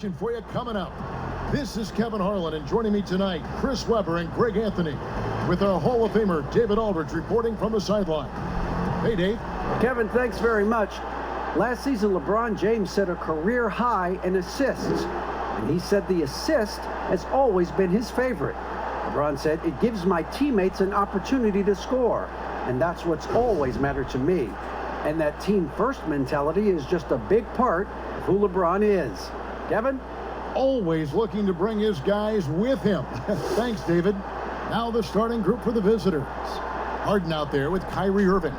For you coming up. This is Kevin Harlan, and joining me tonight, Chris Webber and Greg Anthony, with our Hall of Famer David Aldridge reporting from the sideline. Hey, Dave. Kevin, thanks very much. Last season, LeBron James set a career high in assists, and he said the assist has always been his favorite. LeBron said, "It gives my teammates an opportunity to score, and that's what's always mattered to me." And that team-first mentality is just a big part of who LeBron is. Kevin? Always looking to bring his guys with him. Thanks, David. Now the starting group for the visitors. Harden out there with Kyrie Irving.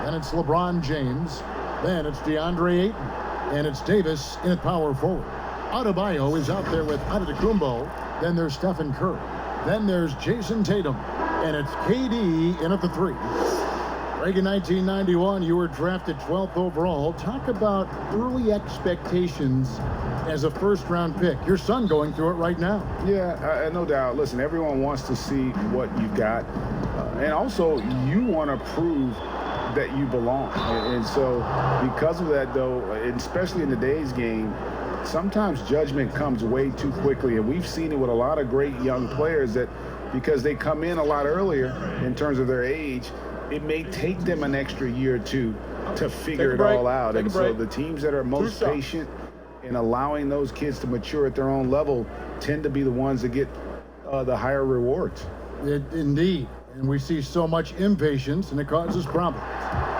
Then it's LeBron James. Then it's DeAndre Ayton. And it's Davis in at power forward. Adebayo is out there with Antetokounmpo. Then there's Stephen Curry. Then there's Jason Tatum. And it's KD in at the 3. Greg, in 1991, you were drafted 12th overall. Talk about early expectations as a first-round pick. Your son going through it right now. Yeah, no doubt. Listen, everyone wants to see what you've got. And also, you want to prove that you belong. And so, because of that, though, especially in today's game, sometimes judgment comes way too quickly. And we've seen it with a lot of great young players that because they come in a lot earlier in terms of their age, it may take them an extra year or two to figure it all out. And so the teams that are most patient in allowing those kids to mature at their own level tend to be the ones that get the higher rewards. Indeed. And we see so much impatience, and it causes problems.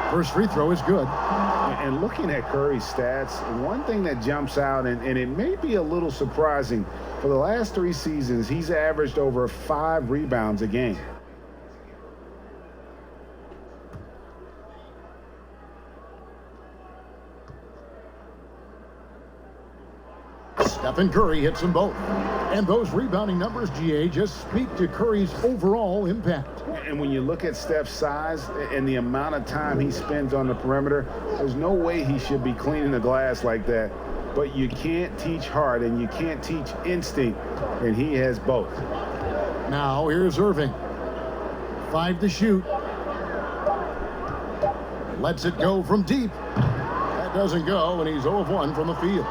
First free throw is good. And looking at Curry's stats, one thing that jumps out, and it may be a little surprising, for the last 3 seasons, he's averaged over 5 rebounds a game. Stephen Curry hits them both. And those rebounding numbers, GA, just speak to Curry's overall impact. And when you look at Steph's size and the amount of time he spends on the perimeter, there's no way he should be cleaning the glass like that. But you can't teach heart and you can't teach instinct, and he has both. Now here's Irving. 5 to shoot. Lets it go from deep. That doesn't go, and he's 0 of 1 from the field.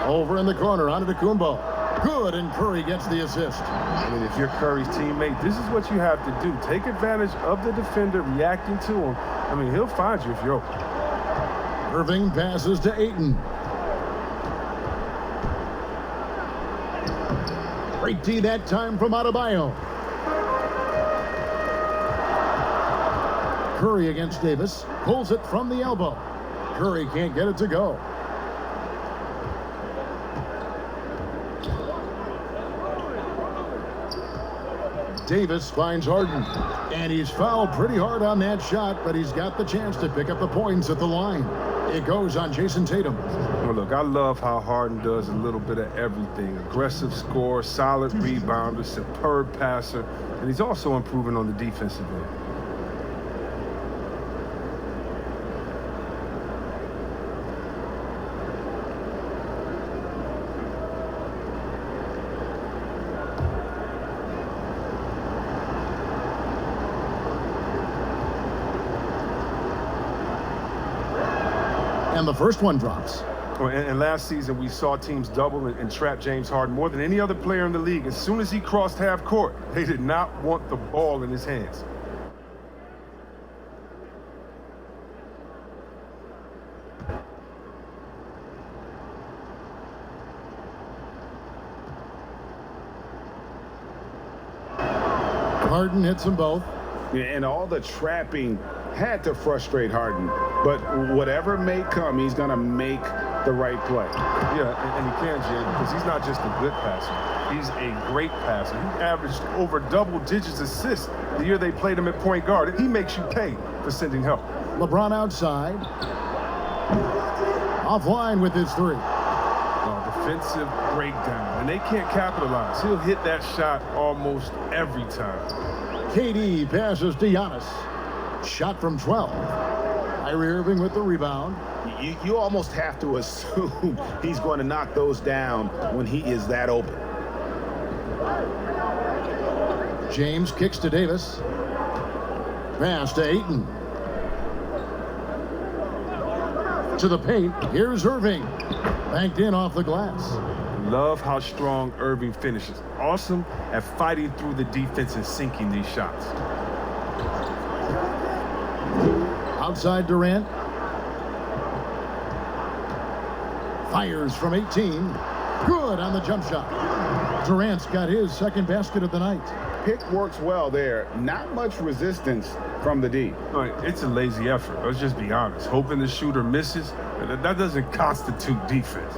Over in the corner, Antetokounmpo. Good, and Curry gets the assist. I mean, if you're Curry's teammate, this is what you have to do. Take advantage of the defender reacting to him. I mean, he'll find you if you're open. Irving passes to Ayton. Great D that time from Adebayo. Curry against Davis. Pulls it from the elbow. Curry can't get it to go. Davis finds Harden, and he's fouled pretty hard on that shot, but he's got the chance to pick up the points at the line. It goes on Jason Tatum. Well, look, I love how Harden does a little bit of everything. Aggressive scorer, solid rebounder, superb passer, and he's also improving on the defensive end. And the first one drops. And last season, we saw teams double and trap James Harden more than any other player in the league. As soon as he crossed half court, they did not want the ball in his hands. Harden hits them both. And all the trapping had to frustrate Harden. But whatever may come, he's going to make the right play. Yeah, and he can, Jay, because he's not just a good passer. He's a great passer. He averaged over double digits assists the year they played him at point guard. He makes you pay for sending help. LeBron outside. Offline with his 3. Defensive breakdown, and they can't capitalize. He'll hit that shot almost every time. KD passes to Giannis. Shot from 12. Kyrie Irving with the rebound. You almost have to assume he's going to knock those down when he is that open. James kicks to Davis. Pass to Ayton. To the paint, here's Irving. Banked in off the glass. Love how strong Irving finishes. Awesome at fighting through the defense and sinking these shots. Outside Durant. Fires from 18. Good on the jump shot. Durant's got his second basket of the night. Pick works well there. Not much resistance from the D. It's a lazy effort. Let's just be honest. Hoping the shooter misses, that doesn't constitute defense.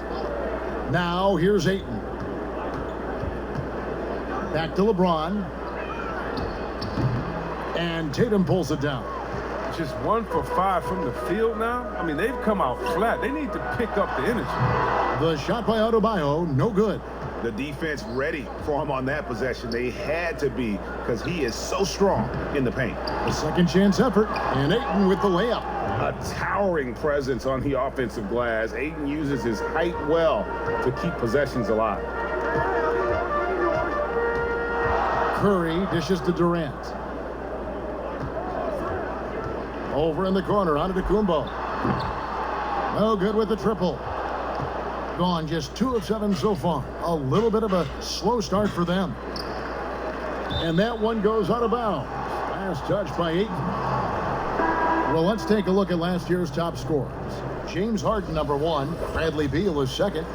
Now here's Ayton. Back to LeBron. And Tatum pulls it down. Just 1 for 5 from the field now. I mean, they've come out flat. They need to pick up the energy. The shot by Adebayo, no good. The defense ready for him on that possession. They had to be, because he is so strong in the paint. A second chance effort, and Ayton with the layup. A towering presence on the offensive glass. Ayton uses his height well to keep possessions alive. Curry dishes to Durant. Over in the corner, Antetokounmpo. No good with the triple. Gone just 2 of 7 so far. A little bit of a slow start for them. And that one goes out of bounds. Last touch by Ayton. Well, let's take a look at last year's top scorers. James Harden, number 1. Bradley Beal is second.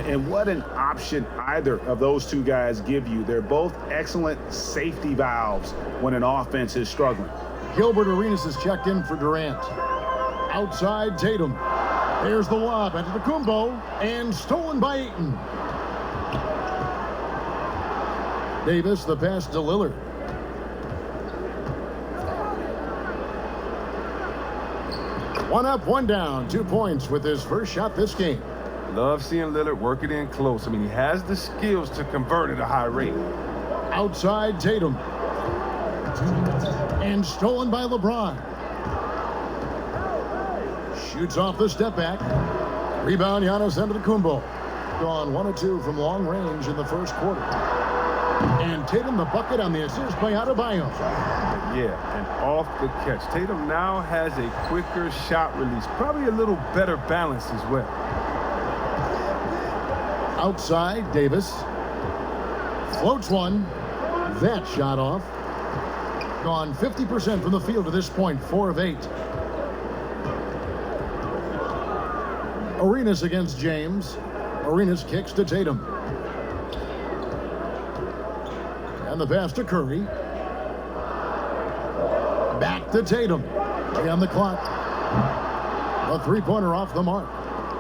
And what an option either of those two guys give you. They're both excellent safety valves when an offense is struggling. Gilbert Arenas is checked in for Durant. Outside Tatum. There's the lob into the Kumbo and stolen by Ayton. Davis, the pass to Lillard. One up, one down. 2 points with his first shot this game. Love seeing Lillard work it in close. I mean, he has the skills to convert at a high rate. Outside Tatum. And stolen by LeBron. Shoots off the step back. Rebound, Giannis Antetokounmpo. Gone 1 of 2 from long range in the first quarter. And Tatum the bucket on the assist by Adebayo. Yeah, and off the catch. Tatum now has a quicker shot release. Probably a little better balance as well. Outside, Davis. Floats one. That shot off. Gone 50% from the field to this point, 4 of 8. Arenas against James. Arenas kicks to Tatum. And the pass to Curry. Back to Tatum. 3 on the clock. A three-pointer off the mark.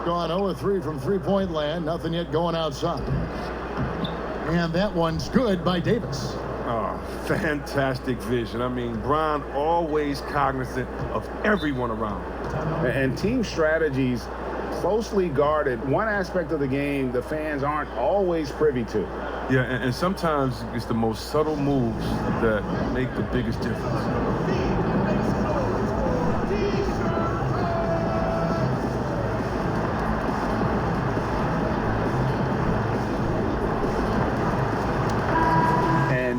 Gone 0 of 3 from three-point land. Nothing yet going outside. And that one's good by Davis. Oh, fantastic vision. I mean, Bron always cognizant of everyone around. And team strategies closely guarded. One aspect of the game the fans aren't always privy to. Yeah, and sometimes it's the most subtle moves that make the biggest difference.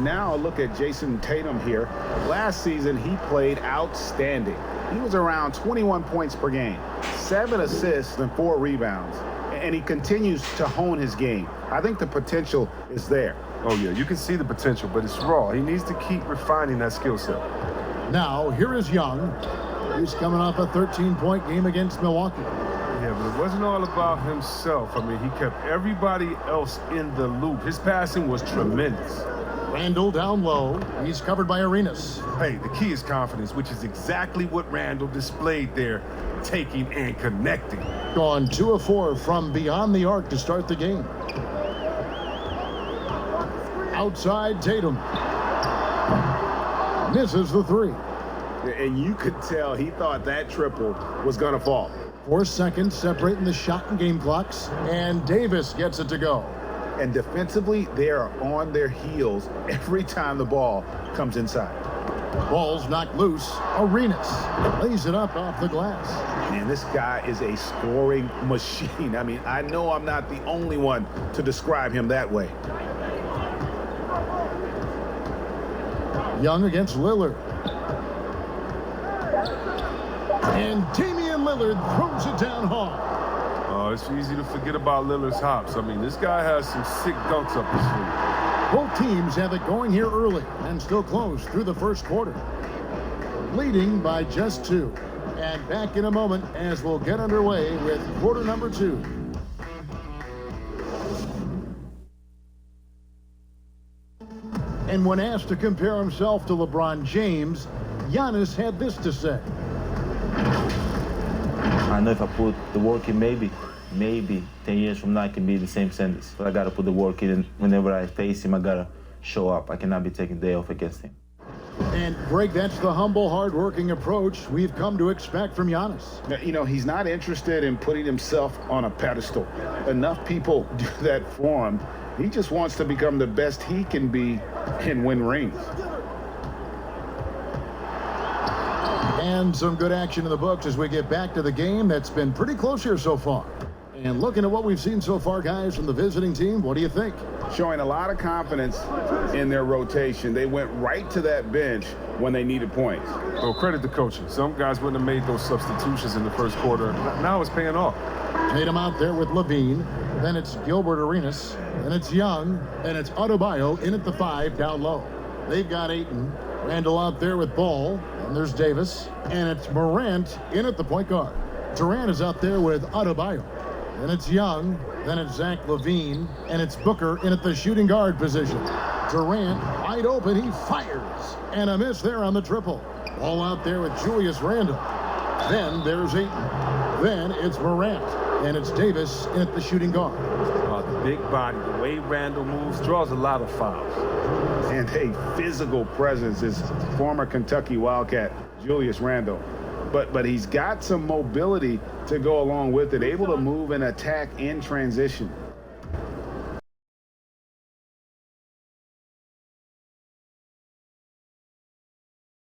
Now look at Jason Tatum here. Last season, he played outstanding. He was around 21 points per game, 7 assists and 4 rebounds. And he continues to hone his game. I think the potential is there. Oh, yeah, you can see the potential, but it's raw. He needs to keep refining that skill set. Now, here is Young. He's coming off a 13-point game against Milwaukee. Yeah, but it wasn't all about himself. I mean, he kept everybody else in the loop. His passing was tremendous. Randall down low. He's covered by Arenas. Hey, the key is confidence, which is exactly what Randall displayed there, taking and connecting. Gone 2 of 4 from beyond the arc to start the game. Outside Tatum. Misses the 3. And you could tell he thought that triple was going to fall. 4 seconds separating the shot and game clocks. And Davis gets it to go. And defensively, they are on their heels every time the ball comes inside. Ball's knocked loose. Arenas lays it up off the glass. Man, this guy is a scoring machine. I mean, I know I'm not the only one to describe him that way. Young against Lillard. And Damian And Lillard throws it down hard. It's easy to forget about Lillard's hops. I mean, this guy has some sick dunks up his sleeve. Both teams have it going here early and still close through the first quarter. Leading by just 2. And back in a moment as we'll get underway with quarter number 2. And when asked to compare himself to LeBron James, Giannis had this to say. I know if I put the work in, maybe 10 years from now I can be the same sentence. But I gotta put the work in, and whenever I face him, I gotta show up. I cannot be taking the day off against him. And Greg, that's the humble, hard-working approach we've come to expect from Giannis. You know, he's not interested in putting himself on a pedestal. Enough people do that for him. He just wants to become the best he can be and win rings. And some good action in the books as we get back to the game that's been pretty close here so far. And looking at what we've seen so far, guys, from the visiting team, what do you think? Showing a lot of confidence in their rotation. They went right to that bench when they needed points. Well, credit the coaching. Some guys wouldn't have made those substitutions in the first quarter. Now it's paying off. Tatum out there with Levine. Then it's Gilbert Arenas. Then it's Young. And it's Adebayo in at the 5 down low. They've got Ayton. Randall out there with Ball. And there's Davis. And it's Morant in at the point guard. Durant is out there with Adebayo. Then it's Young, then it's Zach LaVine, and it's Booker in at the shooting guard position. Durant wide open, he fires, and a miss there on the triple. Ball out there with Julius Randle. Then there's Ayton. Then it's Morant, and it's Davis in at the shooting guard. The big body, the way Randle moves, draws a lot of fouls. And a physical presence is former Kentucky Wildcat Julius Randle. But he's got some mobility to go along with it, able to move and attack in transition.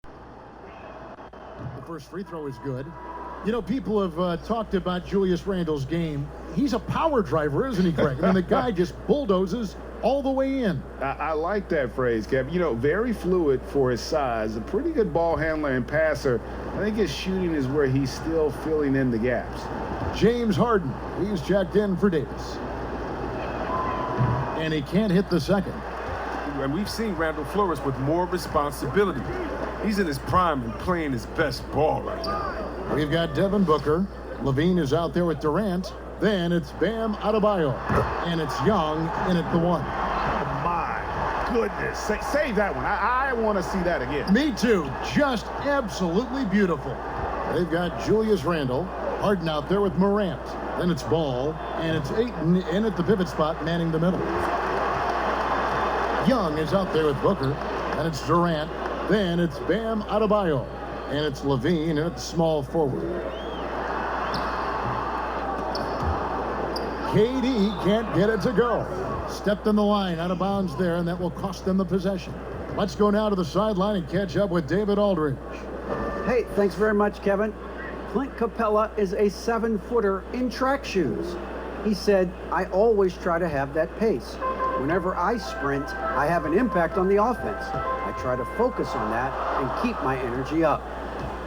The first free throw is good. You know, people have talked about Julius Randle's game. He's a power driver, isn't he, Greg? I mean, the guy just bulldozes all the way in. I like that phrase, Kev. You know, very fluid for his size, a pretty good ball handler and passer. I think his shooting is where he's still filling in the gaps. James Harden, he's checked in for Davis. And he can't hit the second. And we've seen Randle flourish with more responsibility. He's in his prime and playing his best ball right now. We've got Devin Booker. Levine is out there with Durant. Then it's Bam Adebayo. And it's Young in at the 1. My goodness. Save that one. I want to see that again. Me too. Just absolutely beautiful. They've got Julius Randle. Harden out there with Morant. Then it's Ball. And it's Ayton in at the pivot spot, manning the middle. Young is out there with Booker. And it's Durant. Then it's Bam Adebayo. And it's Levine at the small forward. KD can't get it to go. Stepped in the line, out of bounds there, and that will cost them the possession. Let's go now to the sideline and catch up with David Aldridge. Hey, thanks very much, Kevin. Clint Capella is a 7-footer in track shoes. He said, I always try to have that pace. Whenever I sprint, I have an impact on the offense. I try to focus on that and keep my energy up.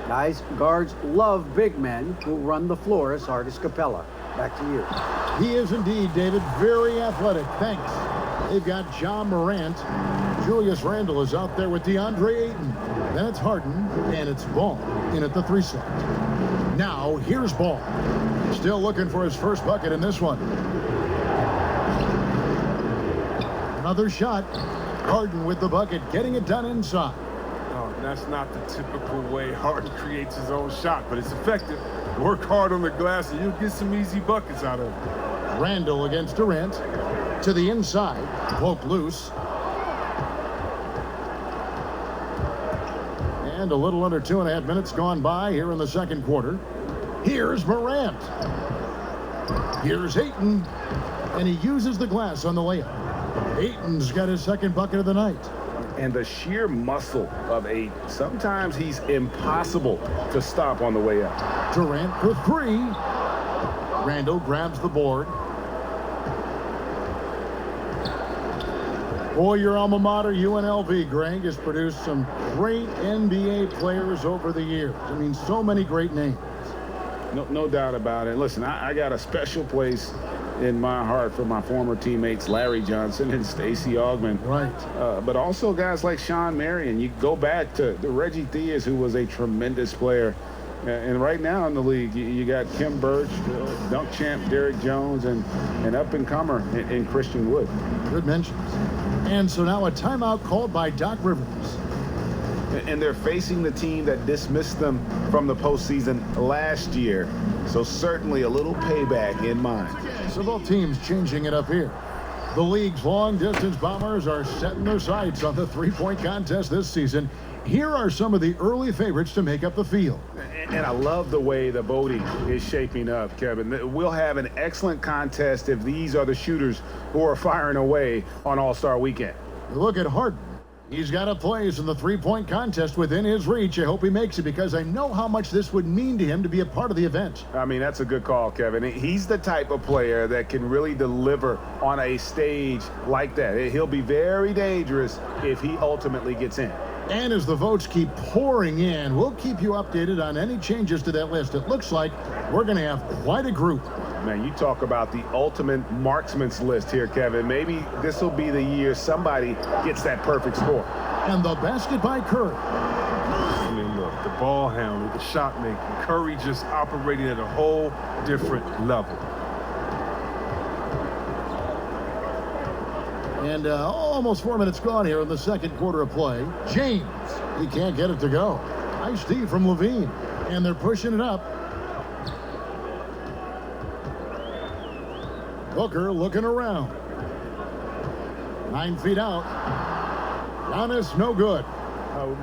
Guys, guards love big men who run the floor as hard as Capella. Back to you. He is indeed, David, very athletic. Thanks. They've got John Morant. Julius Randle is out there with DeAndre Ayton. Then it's Harden, and it's Ball in at the 3 slot. Now, here's Ball. Still looking for his first bucket in this one. Another shot. Harden with the bucket, getting it done inside. Oh, that's not the typical way Harden creates his own shot, but it's effective. Work hard on the glass and you'll get some easy buckets out of it. Randle against Durant. To the inside. Poke loose. And a little under 2.5 minutes gone by here in the second quarter. Here's Morant. Here's Ayton. And he uses the glass on the layup. Ayton's got his second bucket of the night. And the sheer muscle of Ayton. Sometimes he's impossible to stop on the way up. Durant for 3. Randle grabs the board. Boy, your alma mater, UNLV, Greg, has produced some great NBA players over the years. I mean, so many great names. No doubt about it. Listen, I got a special place in my heart for my former teammates Larry Johnson and Stacey Augmon. Right. But also guys like Sean Marion. You go back to Reggie Theus, who was a tremendous player. And right now in the league, you got Kim Birch, dunk champ Derrick Jones, and an up-and-comer in Christian Wood. Good mentions. And so now a timeout called by Doc Rivers. And they're facing the team that dismissed them from the postseason last year. So certainly a little payback in mind. So both teams changing it up here. The league's long-distance Bombers are setting their sights on the three-point contest this season. Here are some of the early favorites to make up the field. And I love the way the voting is shaping up, Kevin. We'll have an excellent contest if these are the shooters who are firing away on All-Star Weekend. Look at Harden. He's got a place in the three-point contest within his reach. I hope he makes it because I know how much this would mean to him to be a part of the event. I mean, that's a good call, Kevin. He's the type of player that can really deliver on a stage like that. He'll be very dangerous if he ultimately gets in. And as the votes keep pouring in, we'll keep you updated on any changes to that list. It looks like we're going to have quite a group. Man, you talk about the ultimate marksman's list here, Kevin. Maybe this will be the year somebody gets that perfect score. And the basket by Curry. I mean, look, the ball handling, the shot making, Curry just operating at a whole different level. And almost 4 minutes gone here in the second quarter of play. James, he can't get it to go. Nice D from Levine. And they're pushing it up. Booker looking around. 9 feet out. Giannis, no good.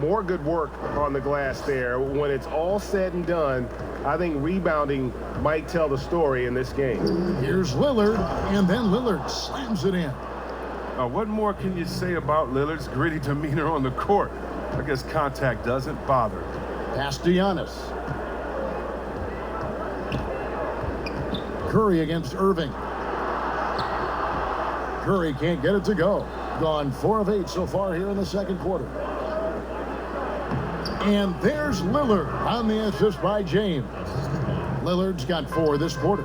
More good work on the glass there. When it's all said and done, I think rebounding might tell the story in this game. Here's Lillard, and then Lillard slams it in. What more can you say about Lillard's gritty demeanor on the court? I guess contact doesn't bother him. Pass to Giannis. Curry against Irving. Curry can't get it to go. Gone 4 of 8 so far here in the second quarter. And there's Lillard on the assist by James. Lillard's got 4 this quarter.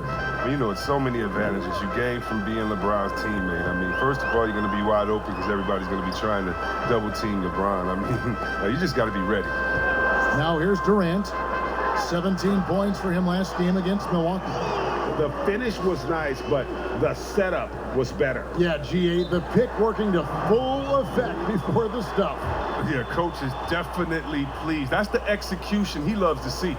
You know, it's so many advantages you gain from being LeBron's teammate. I mean, first of all, you're going to be wide open because everybody's going to be trying to double team LeBron. I mean, you just got to be ready. Now here's Durant. 17 points for him last game against Milwaukee. The finish was nice, but the setup was better. Yeah, G8, the pick working to full effect before the stuff. Yeah, coach is definitely pleased. That's the execution he loves to see.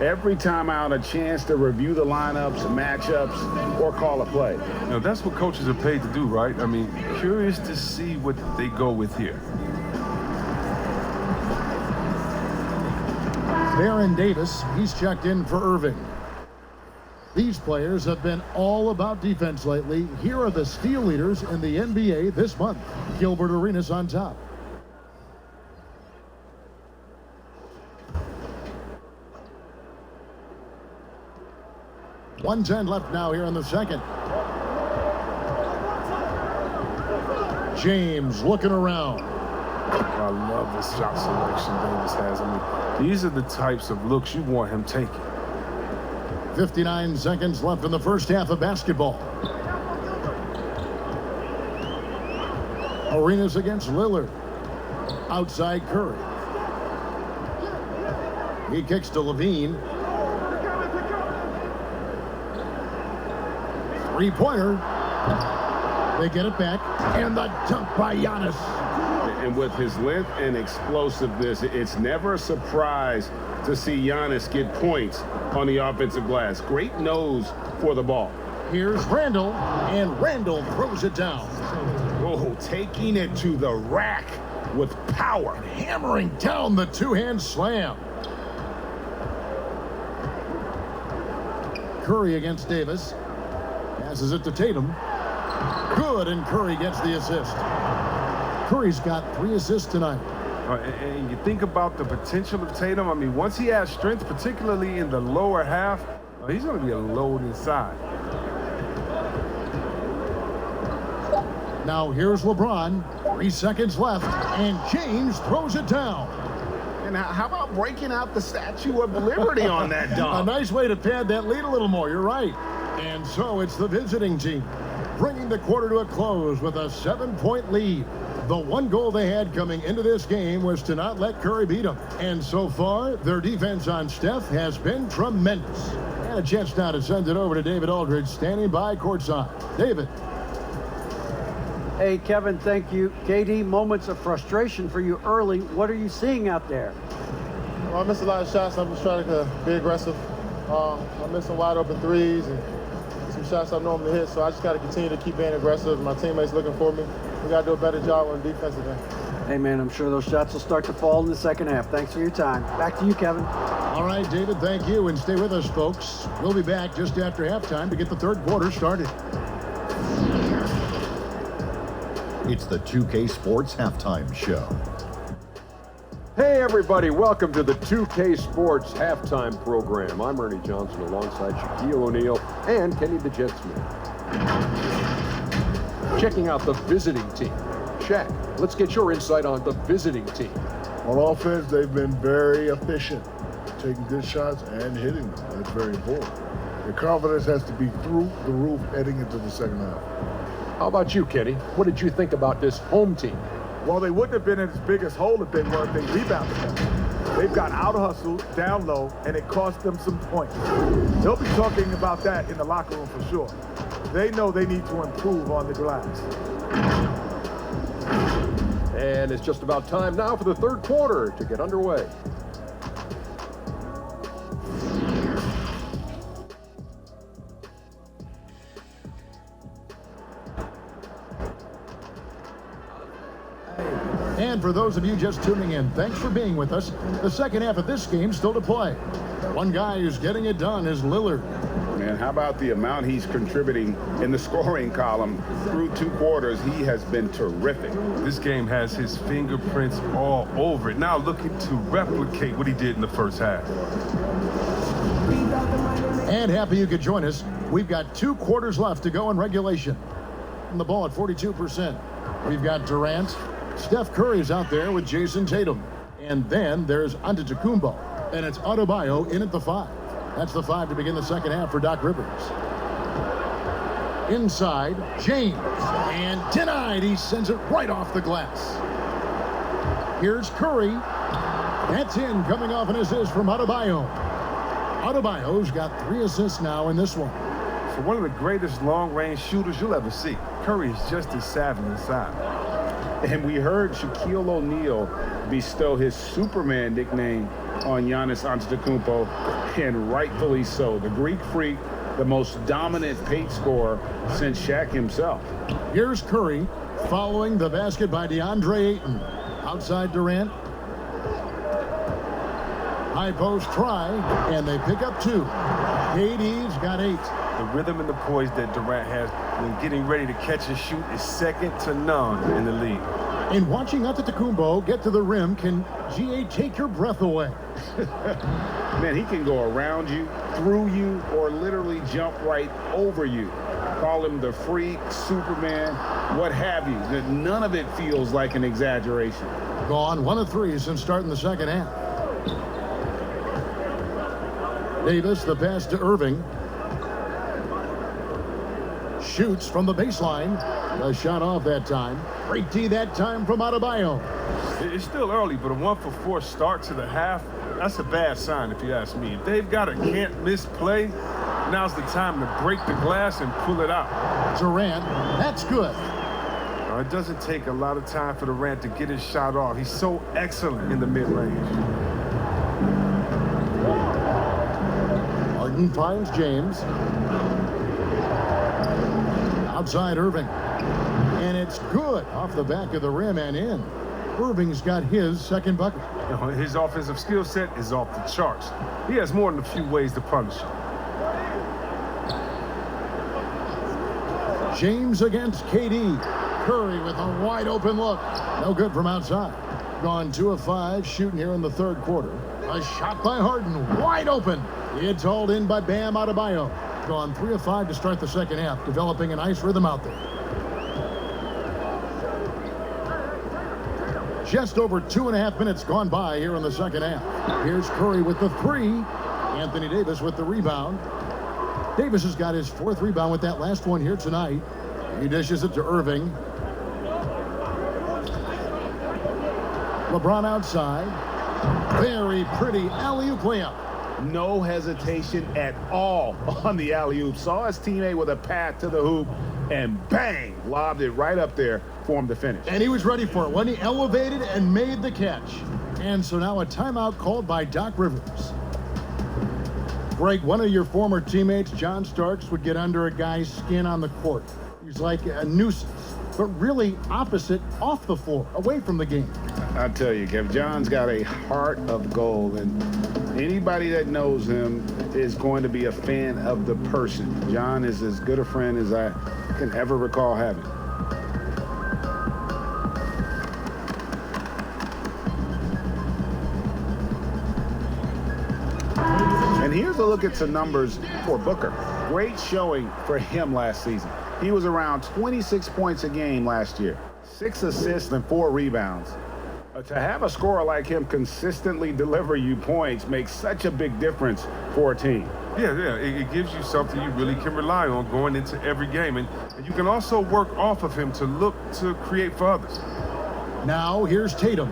Every time out, a chance to review the lineups, matchups, or call a play. You know, that's what coaches are paid to do, right? I mean, curious to see what they go with here. Baron Davis, he's checked in for Irving. These players have been all about defense lately. Here are the steal leaders in the NBA this month. Gilbert Arenas on top. .110 left now here in the second. James looking around. I love this shot selection Davis has. I mean, these are the types of looks you want him taking. 59 seconds left in the first half of basketball. Arenas against Lillard. Outside Curry. He kicks to Levine. Three-pointer. They get it back. And the dunk by Giannis. And with his length and explosiveness, it's never a surprise to see Giannis get points on the offensive glass. Great nose for the ball. Here's Randall, and Randall throws it down. Oh, taking it to the rack with power. Hammering down the two-hand slam. Curry against Davis. Passes it to Tatum. Good, and Curry gets the assist. Curry's got 3 assists tonight. And you think about the potential of Tatum. I mean, once he has strength, particularly in the lower half, he's going to be a load inside. Now here's LeBron. 3 seconds left, and James throws it down. And how about breaking out the Statue of Liberty on that A dunk? nice way to pad that lead a little more. You're right. And so it's the visiting team bringing the quarter to a close with a 7-point lead. The one goal they had coming into this game was to not let Curry beat them. And so far, their defense on Steph has been tremendous. And a chance now to send it over to David Aldridge, standing by courtside. David. Hey, Kevin, thank you. KD, moments of frustration for you early. What are you seeing out there? Well, I missed a lot of shots. I'm just trying to be aggressive. I missed some wide open threes and some shots I normally hit, so I just got to continue to keep being aggressive. My teammates looking for me. We got to do a better job on the defensive end. Hey, man, I'm sure those shots will start to fall in the second half. Thanks for your time. Back to you, Kevin. All right, David, thank you. And stay with us, folks. We'll be back just after halftime to get the third quarter started. It's the 2K Sports Halftime Show. Hey everybody, welcome to the 2K Sports Halftime Program. I'm Ernie Johnson alongside Shaquille O'Neal and Kenny the Jet Smith. Checking out the visiting team. Shaq, let's get your insight on the visiting team. On offense, they've been very efficient, taking good shots and hitting them. That's very important. Their confidence has to be through the roof heading into the second half. How about you, Kenny? What did you think about this home team? Well, they wouldn't have been in its biggest hole if they weren't. They rebounded them. They've got out-hustled, down low, and it cost them some points. They'll be talking about that in the locker room for sure. They know they need to improve on the glass. And it's just about time now for the third quarter to get underway. And for those of you just tuning in, thanks for being with us. The second half of this game still to play. One guy who's getting it done is Lillard. Man, how about the amount he's contributing in the scoring column through 2 quarters? He has been terrific. This game has his fingerprints all over it. Now looking to replicate what he did in the first half. And happy you could join us. We've got 2 quarters left to go in regulation. And the ball at 42%. We've got Durant. Steph Curry's out there with Jason Tatum. And then there's Antetokounmpo. And it's Adebayo in at the 5. That's the 5 to begin the second half for Doc Rivers. Inside, James. And denied. He sends it right off the glass. Here's Curry. That's in, coming off an assist from Adebayo. Adebayo's got 3 assists now in this one. For one of the greatest long-range shooters you'll ever see, Curry is just as savvy inside. And we heard Shaquille O'Neal bestow his Superman nickname on Giannis Antetokounmpo, and rightfully so. The Greek Freak, the most dominant paint scorer since Shaq himself. Here's Curry following the basket by DeAndre Ayton. Outside Durant. High post try, and they pick up 2. KD's got 8. The rhythm and the poise that Durant has when getting ready to catch and shoot is second to none in the league. And watching Antetokounmpo get to the rim can, GA, take your breath away. Man, he can go around you, through you, or literally jump right over you. Call him the Freak, Superman, what have you. None of it feels like an exaggeration. Gone 1 of 3 since starting the second half. Davis, the pass to Irving. Shoots from the baseline. A shot off that time. Great D that time from Adebayo. It's still early, but a 1-for-4 start to the half, that's a bad sign if you ask me. If they've got a can't-miss play, now's the time to break the glass and pull it out. Durant, that's good. Now, it doesn't take a lot of time for Durant to get his shot off. He's so excellent in the mid-range. Harden finds James. Outside Irving. And it's good off the back of the rim and in. Irving's got his second bucket. You know, his offensive skill set is off the charts. He has more than a few ways to punish him. James against KD. Curry with a wide open look. No good from outside. Gone 2 of 5 shooting here in the third quarter. A shot by Harden, wide open. It's hauled in by Bam Adebayo. Gone 3 of 5 to start the second half, developing a nice rhythm out there. Just over 2.5 minutes gone by here in the second half. Here's Curry with the three. Anthony Davis with the rebound. Davis has got his 4th rebound with that last one here tonight. He dishes it to Irving. LeBron outside. Very pretty alley-oop layup. No hesitation at all on the alley-oop. Saw his teammate with a path to the hoop, and bang, lobbed it right up there for him to finish. And he was ready for it when he elevated and made the catch. And so now a timeout called by Doc Rivers. Greg, one of your former teammates, John Starks, would get under a guy's skin on the court. He's like a nuisance, but really opposite off the floor, away from the game. I tell you, Kev, John's got a heart of gold, and anybody that knows him is going to be a fan of the person. John is as good a friend as I can ever recall having. And here's a look at some numbers for Booker. Great showing for him last season. He was around 26 points a game last year, 6 assists and 4 rebounds. To have a scorer like him consistently deliver you points makes such a big difference for a team. Yeah, it gives you something you really can rely on going into every game. And you can also work off of him to look to create for others. Now here's Tatum.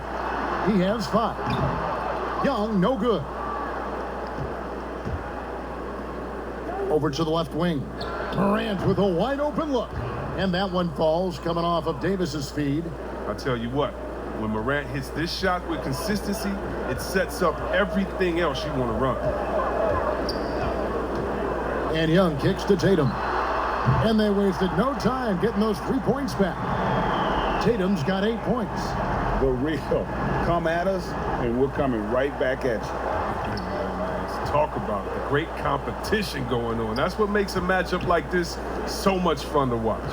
He has 5. Young, no good. Over to the left wing. Morant with a wide open look. And that one falls coming off of Davis's feed. I'll tell you what, when Morant hits this shot with consistency, it sets up everything else you want to run. And Young kicks to Tatum. And they wasted no time getting those 3 points back. Tatum's got 8 points. The real. Come at us, and we're coming right back at you. Talk about the great competition going on. That's what makes a matchup like this so much fun to watch.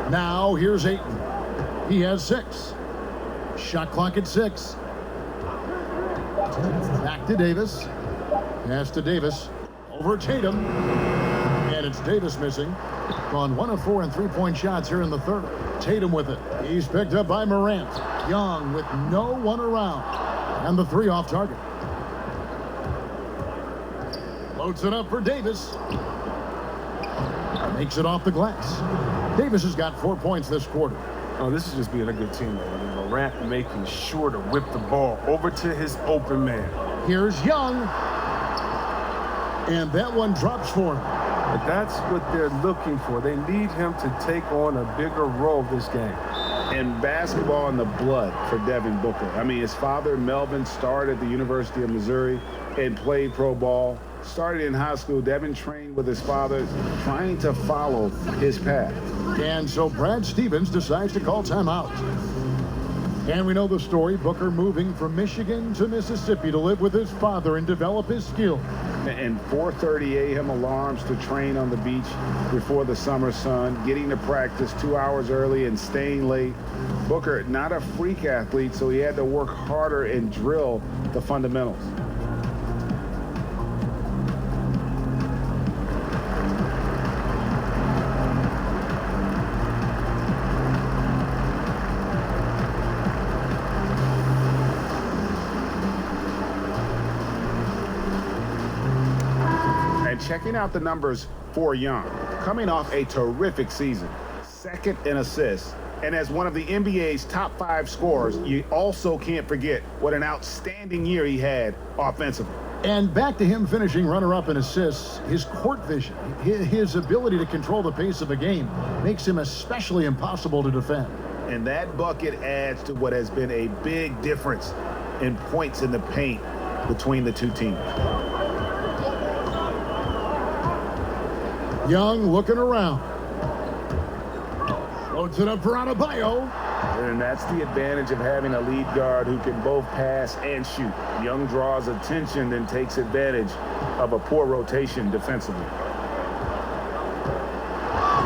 Now here's Ayton. He has 6. Shot clock at 6. Back to Davis. Pass to Davis. Over Tatum. And it's Davis missing. Gone 1 of 4 in 3-point shots here in the third. Tatum with it. He's picked up by Morant. Young with no one around. And the 3 off target. Loads it up for Davis. Makes it off the glass. Davis has got 4 points this quarter. Oh, this is just being a good teammate. I mean, Morant making sure to whip the ball over to his open man. Here's Young. And that one drops for him. But that's what they're looking for. They need him to take on a bigger role this game. And basketball in the blood for Devin Booker. I mean, his father, Melvin, started at the University of Missouri and played pro ball. Started in high school. Devin trained with his father, trying to follow his path. And so Brad Stevens decides to call timeout. And we know the story. Booker moving from Michigan to Mississippi to live with his father and develop his skill. And 4:30 a.m. alarms to train on the beach before the summer sun, getting to practice 2 hours early and staying late. Booker, not a freak athlete, so he had to work harder and drill the fundamentals. Checking out the numbers for Young, coming off a terrific season, 2nd in assists, and as one of the NBA's top 5 scorers, you also can't forget what an outstanding year he had offensively. And back to him finishing runner-up in assists, his court vision, his ability to control the pace of a game makes him especially impossible to defend. And that bucket adds to what has been a big difference in points in the paint between the two teams. Young looking around. Loads it up for Adebayo. And that's the advantage of having a lead guard who can both pass and shoot. Young draws attention, then takes advantage of a poor rotation defensively.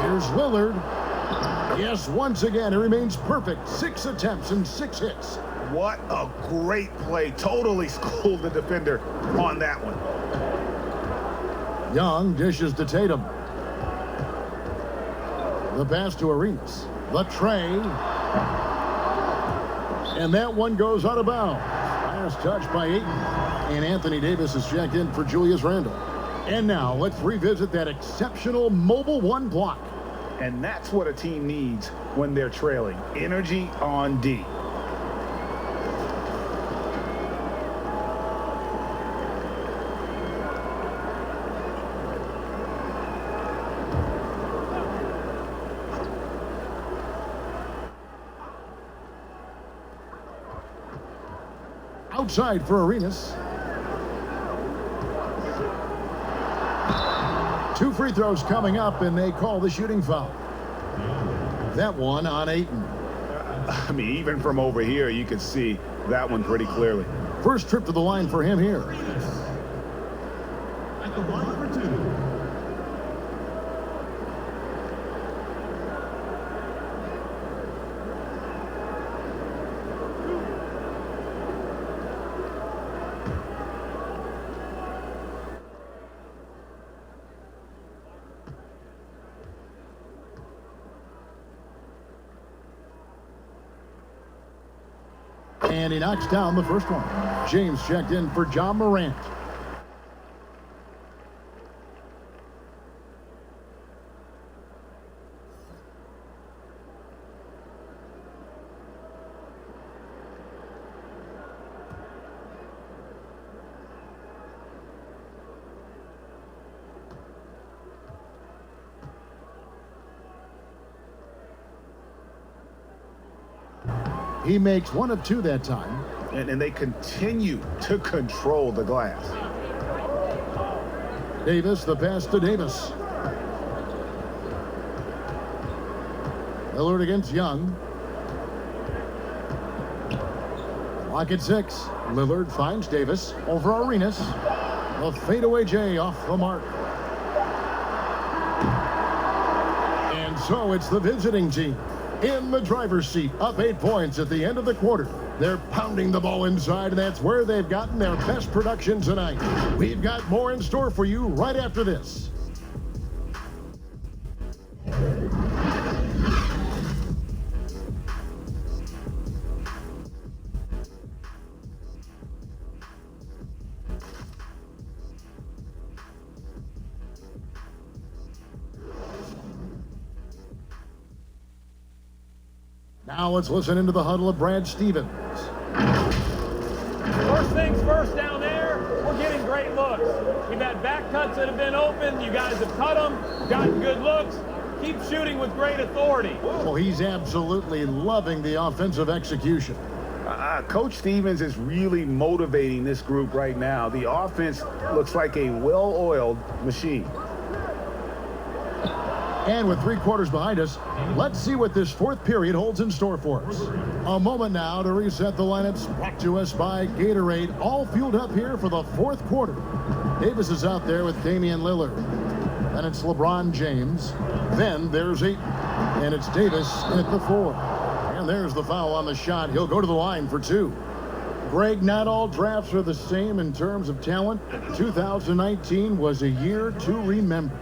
Here's Lillard. Yes, once again, he remains perfect. 6 attempts and 6 hits. What a great play. Totally schooled the defender on that one. Young dishes to Tatum. The pass to Arenas. The tray. And that one goes out of bounds. Last touch by Ayton. And Anthony Davis is checked in for Julius Randle. And now let's revisit that exceptional Mobile One block. And that's what a team needs when they're trailing. Energy on D. Outside for Arenas. 2 free throws coming up, and they call the shooting foul. That one on Ayton. I mean, even from over here, you can see that one pretty clearly. First trip to the line for him here. At the line for 2. And he knocks down the first one. James checked in for John Morant. He makes 1 of 2 that time. And they continue to control the glass. Davis, the pass to Davis. Lillard against Young. Clock at 6. Lillard finds Davis over Arenas. A fadeaway J off the mark. And so it's the visiting team in the driver's seat, up 8 points at the end of the quarter. They're pounding the ball inside, and that's where they've gotten their best production tonight. We've got more in store for you right after this. Now let's listen into the huddle of Brad Stevens. First things first down there, we're getting great looks. We've had back cuts that have been open. You guys have cut them, gotten good looks. Keep shooting with great authority. Well, he's absolutely loving the offensive execution. Coach Stevens is really motivating this group right now. The offense looks like a well-oiled machine. And with 3 quarters behind us, let's see what this 4th period holds in store for us. A moment now to reset the lineups, brought to us by Gatorade, all fueled up here for the 4th quarter. Davis is out there with Damian Lillard. Then it's LeBron James. Then there's Ayton. And it's Davis at the 4. And there's the foul on the shot. He'll go to the line for 2. Greg, not all drafts are the same in terms of talent. 2019 was a year to remember.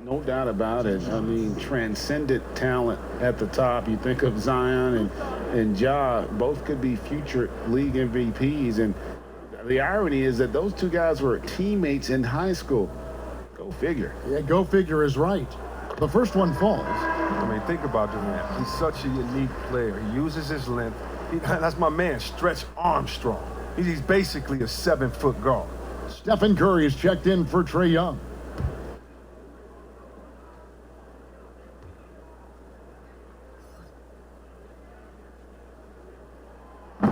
No doubt about it. I mean, transcendent talent at the top. You think of Zion and Ja, both could be future league MVPs. And the irony is that those 2 guys were teammates in high school. Go figure. Yeah, go figure is right. The first one falls. I mean, think about Durant. He's such a unique player. He uses his length. That's my man, Stretch Armstrong. He's basically a 7-foot guard. Stephen Curry is checked in for Trae Young.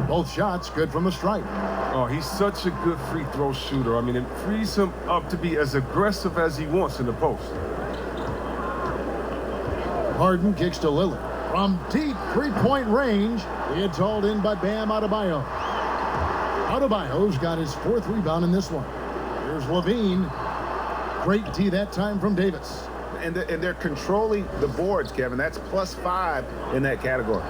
Both shots good from the stripe. Oh, he's such a good free throw shooter. I mean, it frees him up to be as aggressive as he wants in the post. Harden kicks to Lillard. From deep 3-point range, it's hauled in by Bam Adebayo. Adebayo's got his 4th rebound in this one. Here's Levine. Great D that time from Davis. And they're controlling the boards, Kevin. That's +5 in that category.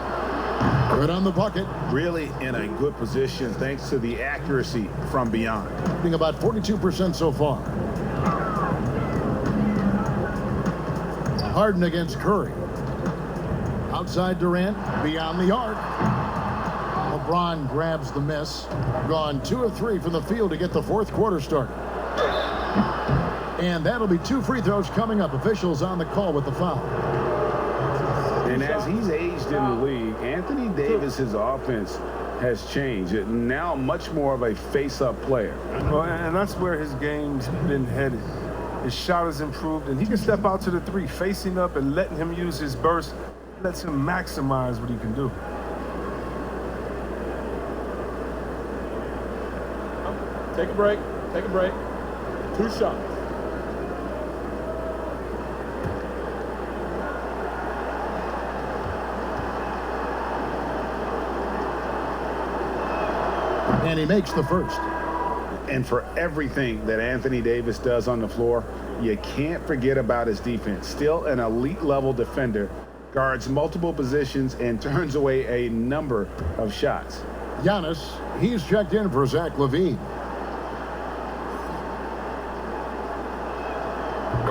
Good on the bucket. Really in a good position thanks to the accuracy from beyond. Being about 42% so far. Harden against Curry. Outside Durant, beyond the arc. LeBron grabs the miss. Gone 2 of 3 from the field to get the fourth quarter started. And that'll be 2 free throws coming up. Officials on the call with the foul. And as he's aged in the league, Anthony Davis's offense has changed. Now much more of a face-up player. Well, and that's where his game's been headed. His shot has improved, and he can step out to the 3, facing up and letting him use his burst. Lets him maximize what he can do. Take a break. Take a break. 2 shots. And he makes the first. And for everything that Anthony Davis does on the floor, you can't forget about his defense. Still an elite level defender, guards multiple positions and turns away a number of shots. Giannis, he's checked in for Zach LaVine.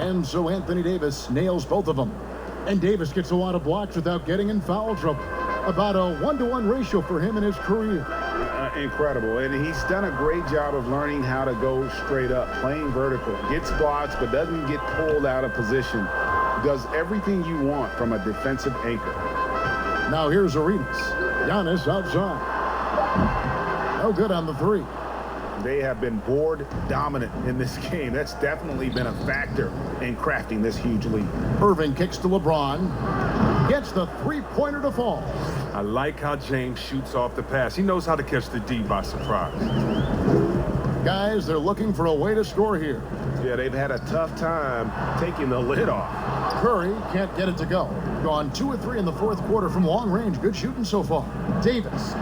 And so Anthony Davis nails both of them. And Davis gets a lot of blocks without getting in foul trouble. About a 1-to-1 ratio for him in his career. Incredible. And he's done a great job of learning how to go straight up, playing vertical. Gets blocks, but doesn't get pulled out of position. Does everything you want from a defensive anchor. Now here's Arenas. Giannis outside. No good on the 3. They have been board dominant in this game. That's definitely been a factor in crafting this huge lead. Irving kicks to LeBron. Gets the 3-pointer to fall. I like how James shoots off the pass. He knows how to catch the D by surprise. Guys, they're looking for a way to score here. Yeah, they've had a tough time taking the lid off. Curry can't get it to go. Gone 2 of 3 in the fourth quarter from long range. Good shooting so far. Davis.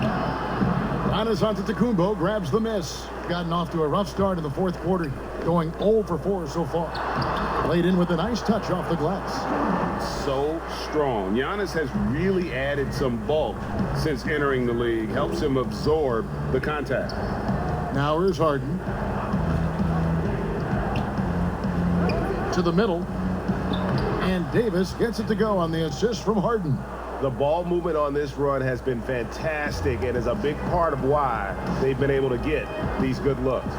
Giannis Antetokounmpo grabs the miss. Gotten off to a rough start in the fourth quarter. Going 0 for 4 so far. Played in with a nice touch off the glass. So strong. Giannis has really added some bulk since entering the league. Helps him absorb the contact. Now here's Harden. To the middle. And Davis gets it to go on the assist from Harden. The ball movement on this run has been fantastic and is a big part of why they've been able to get these good looks.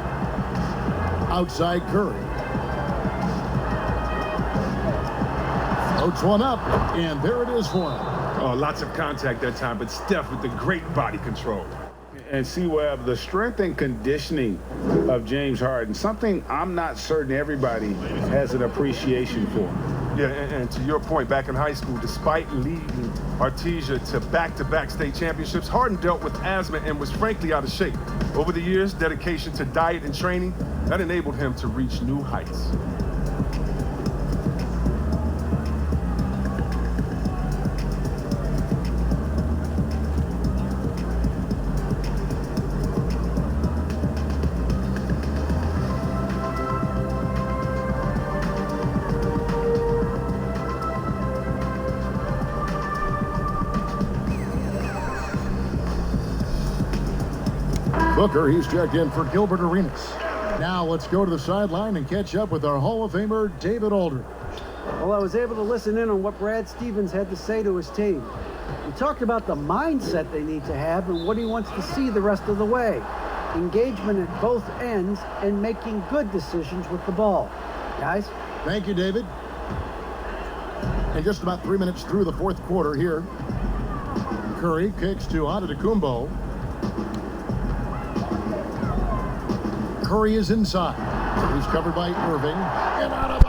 Outside Curry. Floats one up, and there it is for him. Oh, lots of contact that time, but Steph with the great body control. And C-Web, the strength and conditioning of James Harden, something I'm not certain everybody has an appreciation for. Yeah, and to your point, back in high school, despite leading Artesia to back-to-back state championships, Harden dealt with asthma and was frankly out of shape. Over the years, dedication to diet and training, that enabled him to reach new heights. Booker, he's checked in for Gilbert Arenas. Now let's go to the sideline and catch up with our Hall of Famer, David Aldridge. Well, I was able to listen in on what Brad Stevens had to say to his team. He talked about the mindset they need to have and what he wants to see the rest of the way. Engagement at both ends and making good decisions with the ball. Guys? Thank you, David. And just about 3 minutes through the fourth quarter here. Curry kicks to Antetokounmpo. Curry is inside. He's covered by Irving. And out of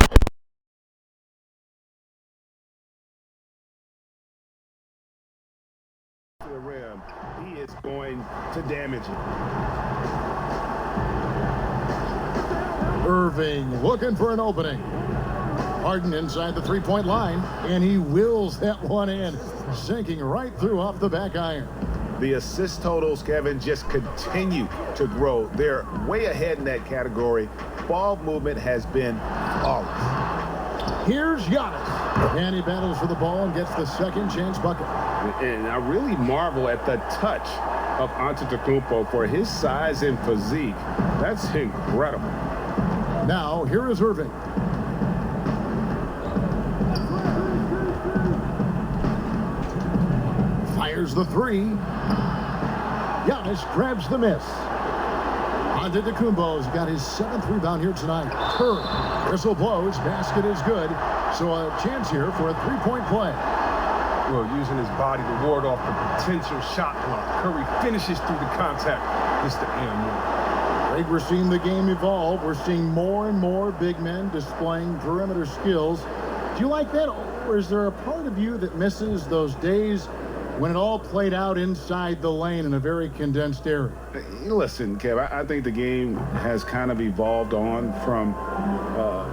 the rim, he is going to damage it. Irving looking for an opening. Harden inside the three-point line, and he wills that one in, sinking right through off the back iron. The assist totals, Kevin, just continue to grow. They're way ahead in that category. Ball movement has been flawless. Here's Giannis. And he battles for the ball and gets the second chance bucket. And I really marvel at the touch of Antetokounmpo for his size and physique. That's incredible. Now, here is Irving. Fires the three. Giannis grabs the miss. Antetokounmpo's got his 7th rebound here tonight. Curry, whistle blows, basket is good. So a chance here for a 3-point play. Well, using his body to ward off the potential shot block. Curry finishes through the contact. It's the and one. Greg, we're seeing the game evolve. We're seeing more and more big men displaying perimeter skills. Do you like that, or is there a part of you that misses those days when it all played out inside the lane in a very condensed area? Listen, Kev, I think the game has kind of evolved on from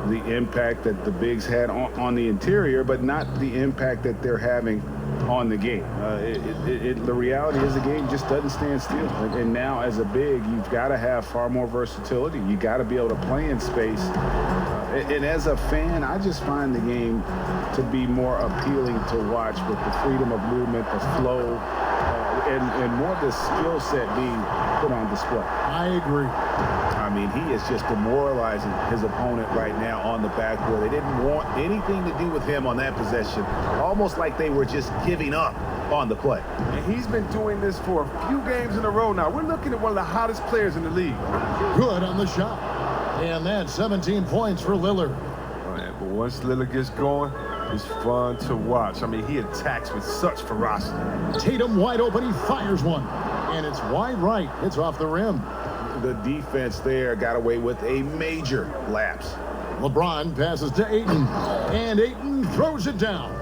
the impact that the bigs had on the interior, but not the impact that they're having on the game. The reality is the game just doesn't stand still. And now as a big, you've got to have far more versatility. You got to be able to play in space. And as a fan, I just find the game to be more appealing to watch with the freedom of movement, the flow, and more of the skill set being put on display. I agree. I mean, he is just demoralizing his opponent right now on the backboard. They didn't want anything to do with him on that possession. Almost like they were just giving up on the play. And he's been doing this for a few games in a row now. We're looking at one of the hottest players in the league. Good on the shot. And that's 17 points for Lillard. Right, but once Lillard gets going, it's fun to watch. I mean, he attacks with such ferocity. Tatum wide open, he fires one. And it's wide right. It's off the rim. The defense there got away with a major lapse. LeBron passes to Ayton. And Ayton throws it down.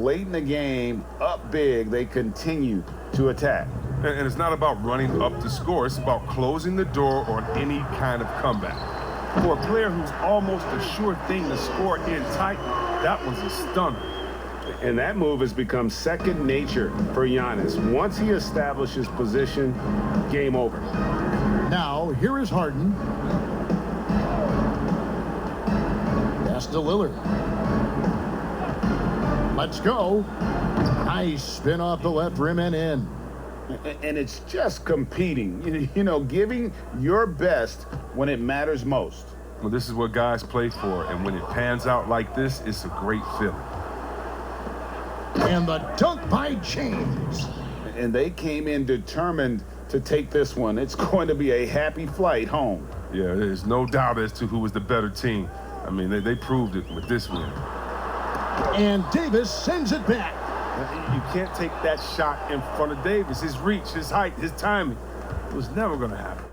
Late in the game, up big, they continue to attack. And it's not about running up the score. It's about closing the door on any kind of comeback. For a player who's almost a sure thing to score in tight, that was a stunner. And that move has become second nature for Giannis. Once he establishes position, game over. Now, here is Harden. Pass to Lillard. Let's go. Nice spin off the left rim and in. And it's just competing, you know, giving your best when it matters most. Well, this is what guys play for, and when it pans out like this, it's a great feeling. And the dunk by James. And they came in determined to take this one. It's going to be a happy flight home. Yeah, there's no doubt as to who was the better team. I mean, they proved it with this win. And Davis sends it back. You can't take that shot in front of Davis. His reach, his height, his timing. It was never going to happen.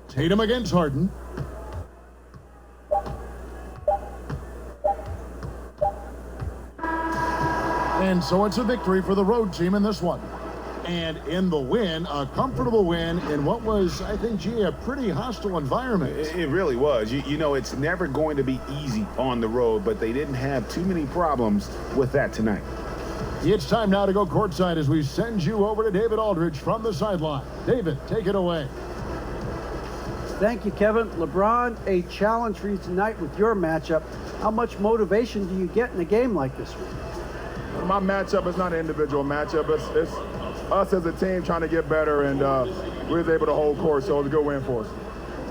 Tatum against Harden. And so it's a victory for the road team in this one. And in the win, a comfortable win in what was, I think, gee, a pretty hostile environment. It really was. You know, it's never going to be easy on the road, but they didn't have too many problems with that tonight. It's time now to go courtside as we send you over to David Aldridge from the sideline. David, take it away. Thank you, Kevin. LeBron, a challenge for you tonight with your matchup. How much motivation do you get in a game like this one? My matchup is not an individual matchup. It's us as a team trying to get better, and we was able to hold court, so it was a good win for us.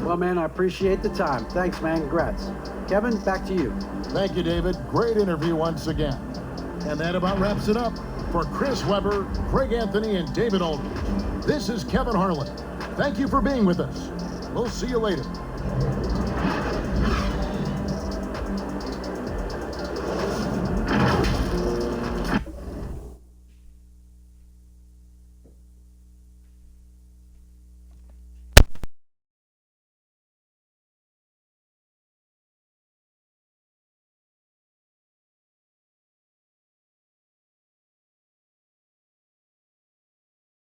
Well, man, I appreciate the time. Thanks, man. Congrats. Kevin, back to you. Thank you, David. Great interview once again. And that about wraps it up. For Chris Webber, Greg Anthony, and David Aldridge, this is Kevin Harlan. Thank you for being with us. We'll see you later.